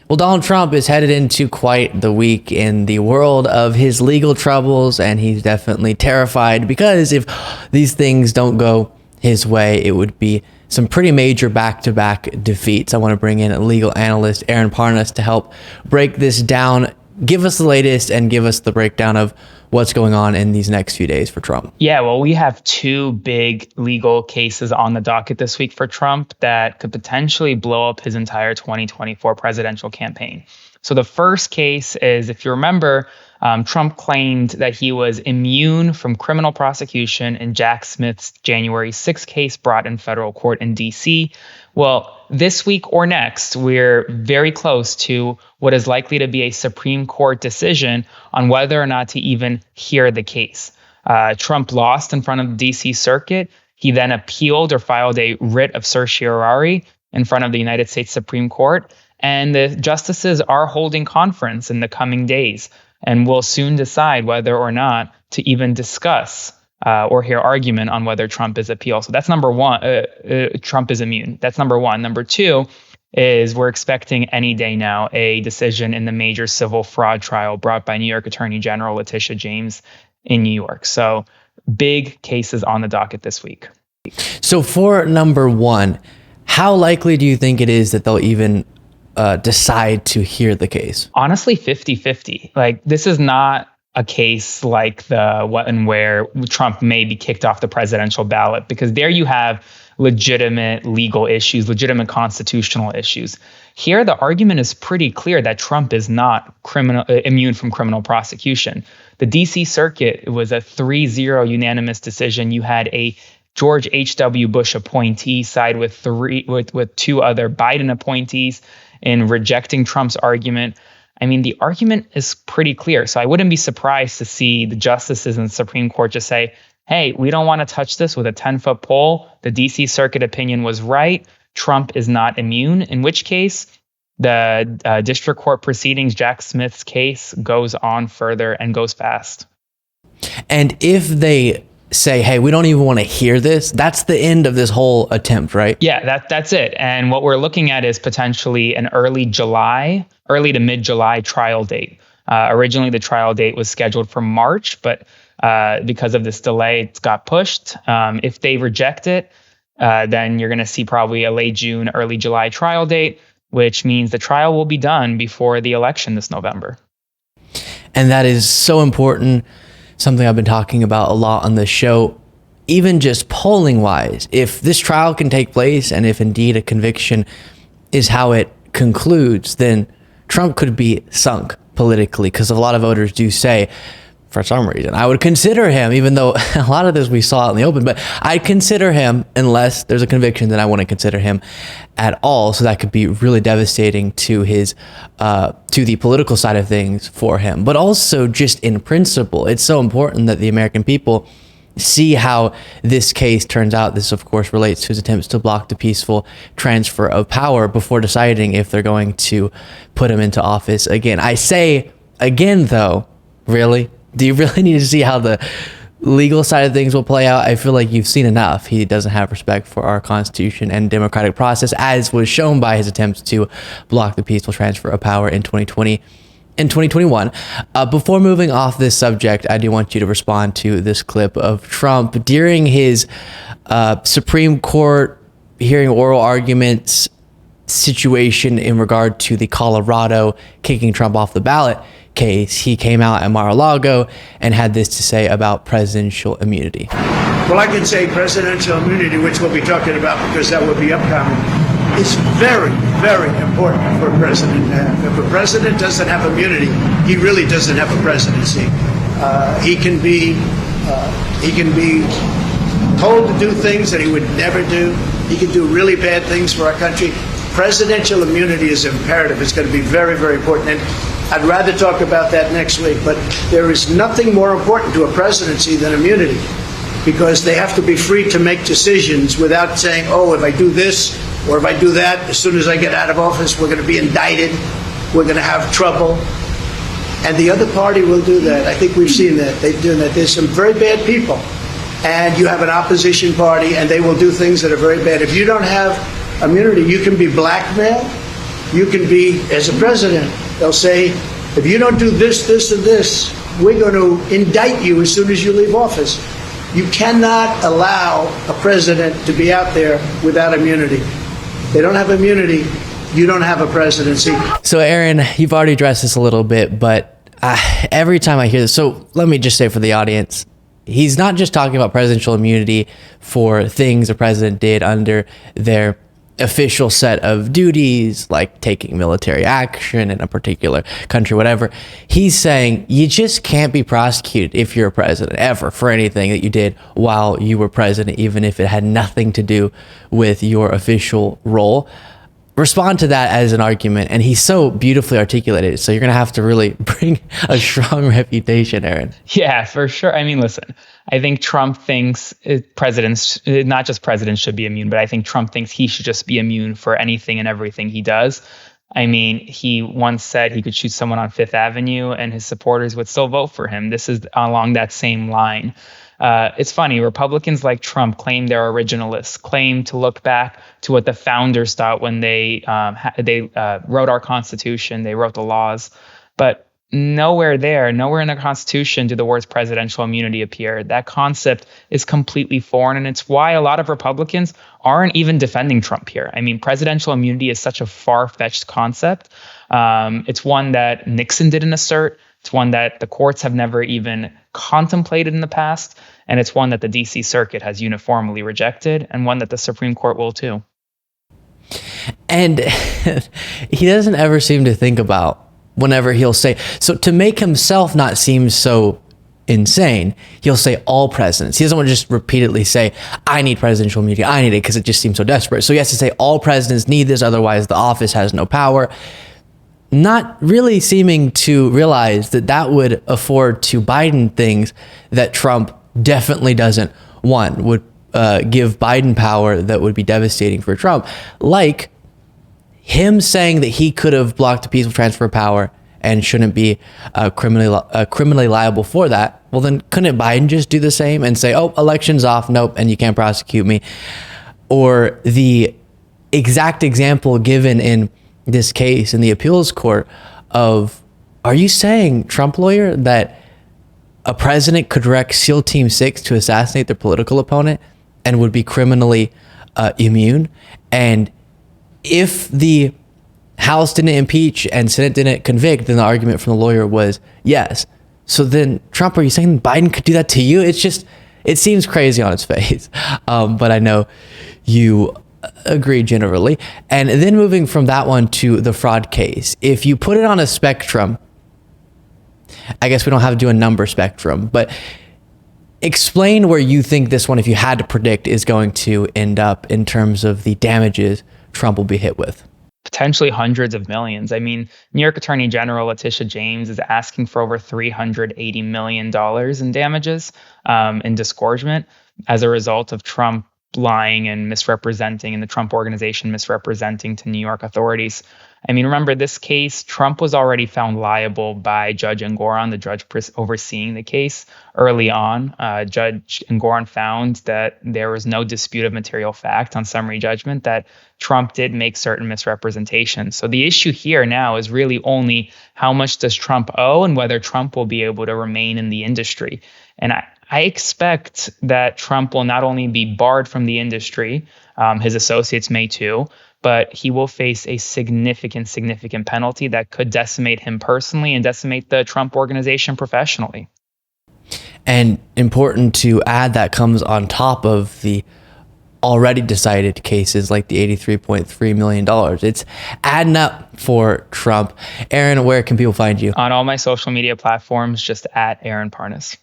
Well, Donald Trump is headed into quite the week in the world of his legal troubles, and he's definitely terrified because if these things don't go his way, it would be some pretty major back-to-back defeats. I want to bring in a legal analyst, Aaron Parnas, to help break this down, give us the latest, and give us the breakdown of what's going on in these next few days for Trump. Yeah, well, we have two big legal cases on the docket this week for Trump that could potentially blow up his entire 2024 presidential campaign. So the first case is, if you remember, Trump claimed that he was immune from criminal prosecution in Jack Smith's January 6th case brought in federal court in D.C. Well, this week or next, we're very close to what is likely to be a Supreme Court decision on whether or not to even hear the case. Trump lost in front of the D.C. Circuit. He then appealed or filed a writ of certiorari in front of the United States Supreme Court. And the justices are holding conference in the coming days and will soon decide whether or not to even discuss or hear argument on whether Trump is appeal. So that's number one. Trump is immune. That's number one. Number two is we're expecting any day now a decision in the major civil fraud trial brought by New York Attorney General Letitia James in New York. So big cases on the docket this week. So for number one, how likely do you think it is that they'll even decide to hear the case? Honestly, 50-50. Like, this is not a case like the what and where Trump may be kicked off the presidential ballot, because there you have legitimate legal issues, legitimate constitutional issues. Here, the argument is pretty clear that Trump is not immune from criminal prosecution. The D.C. Circuit, it was a 3-0 unanimous decision. You had a George H.W. Bush appointee side with two other Biden appointees in rejecting Trump's argument. I mean, the argument is pretty clear. So I wouldn't be surprised to see the justices in the Supreme Court just say, hey, we don't want to touch this with a 10-foot pole. The D.C. Circuit opinion was right. Trump is not immune, in which case the district court proceedings, Jack Smith's case, goes on further and goes fast. And if they say, hey, we don't even want to hear this, that's the end of this whole attempt, right? Yeah, that's it. And what we're looking at is potentially an early to mid-July trial date. Originally, the trial date was scheduled for March, but because of this delay, it's got pushed. If they reject it, then you're going to see probably a late June, early July trial date, which means the trial will be done before the election this November. And that is so important. Something I've been talking about a lot on this show, even just polling wise. If this trial can take place and if indeed a conviction is how it concludes, then Trump could be sunk politically, because a lot of voters do say, for some reason, I would consider him, even though a lot of this we saw out in the open, but I'd consider him unless there's a conviction, then I wouldn't consider him at all. So that could be really devastating to his, to the political side of things for him, but also just in principle. It's so important that the American people see how this case turns out. This, of course, relates to his attempts to block the peaceful transfer of power before deciding if they're going to put him into office again. I say again, though, really? Do you really need to see how the legal side of things will play out? I feel like you've seen enough. He doesn't have respect for our Constitution and democratic process, as was shown by his attempts to block the peaceful transfer of power in 2020 and 2021. Before moving off this subject, I do want you to respond to this clip of Trump during his Supreme Court hearing oral arguments situation in regard to the Colorado kicking Trump off the ballot case. He came out at Mar-a-Lago and had this to say about presidential immunity. Well, I can say presidential immunity, which we'll be talking about because that will be upcoming, is very, very important for a president to have. If a president doesn't have immunity, he really doesn't have a presidency. He can be told to do things that he would never do. He can do really bad things for our country. Presidential immunity is imperative. It's going to be very, very important. And I'd rather talk about that next week. But there is nothing more important to a presidency than immunity, because they have to be free to make decisions without saying, oh, if I do this or if I do that, as soon as I get out of office, we're going to be indicted. We're going to have trouble. And the other party will do that. I think we've seen that. They've done that. There's some very bad people. And you have an opposition party, and they will do things that are very bad. If you don't have immunity, you can be blackmailed. you can be, as a president, they'll say, if you don't do this, this, and this, we're going to indict you as soon as you leave office. You cannot allow a president to be out there without immunity. They don't have immunity. You don't have a presidency. So, Aaron, you've already addressed this a little bit, but every time I hear this, so let me just say for the audience, he's not just talking about presidential immunity for things a president did under their official set of duties, like taking military action in a particular country, whatever. He's saying you just can't be prosecuted if you're a president ever for anything that you did while you were president, even if it had nothing to do with your official role. Respond to that as an argument, and he's so beautifully articulated, so you're gonna have to really bring a strong refutation, Aaron. Yeah, for sure. I mean, listen, I think Trump thinks presidents, not just presidents should be immune, but I think Trump thinks he should just be immune for anything and everything he does. I mean, he once said he could shoot someone on Fifth Avenue and his supporters would still vote for him. This is along that same line. It's funny, Republicans like Trump claim they're originalists, claim to look back to what the founders thought when they wrote our Constitution, they wrote the laws. But nowhere in the Constitution do the words presidential immunity appear. That concept is completely foreign, and it's why a lot of Republicans aren't even defending Trump here. I mean, presidential immunity is such a far-fetched concept. It's one that Nixon didn't assert. It's one that the courts have never even contemplated in the past, and it's one that the D.C. Circuit has uniformly rejected, and one that the Supreme Court will too. And he doesn't ever seem to think about whenever he'll say, so to make himself not seem so insane, he'll say all presidents. He doesn't want to just repeatedly say, I need presidential immunity, I need it, because it just seems so desperate. So he has to say all presidents need this, otherwise the office has no power. Not really seeming to realize that that would afford to Biden things that Trump definitely doesn't want, would give Biden power that would be devastating for Trump, like him saying that he could have blocked the peaceful transfer of power and shouldn't be criminally liable for that. Well, then couldn't Biden just do the same and say, oh, election's off, nope, and you can't prosecute me? Or the exact example given in this case in the appeals court of, are you saying, Trump lawyer, that a president could direct SEAL Team 6 to assassinate their political opponent and would be criminally immune? And if the House didn't impeach and Senate didn't convict, then the argument from the lawyer was yes. So then, Trump, are you saying Biden could do that to you? It's just, it seems crazy on its face. But I know you agree generally. And then moving from that one to the fraud case, if you put it on a spectrum, I guess we don't have to do a number spectrum, but explain where you think this one, if you had to predict, is going to end up in terms of the damages Trump will be hit with. Potentially hundreds of millions. I mean, New York Attorney General Letitia James is asking for over $380 million in damages, in disgorgement as a result of Trump lying and misrepresenting, and the Trump organization misrepresenting to New York authorities. I mean, remember this case, Trump was already found liable by Judge Engoron, the judge overseeing the case early on. Judge Engoron found that there was no dispute of material fact on summary judgment that Trump did make certain misrepresentations. So the issue here now is really only how much does Trump owe and whether Trump will be able to remain in the industry. And I expect that Trump will not only be barred from the industry, his associates may too, but he will face a significant penalty that could decimate him personally and decimate the Trump organization professionally. And important to add, that comes on top of the already decided cases like the $83.3 million. It's adding up for Trump. Aaron, where can people find you? On all my social media platforms, just at Aaron Parnas.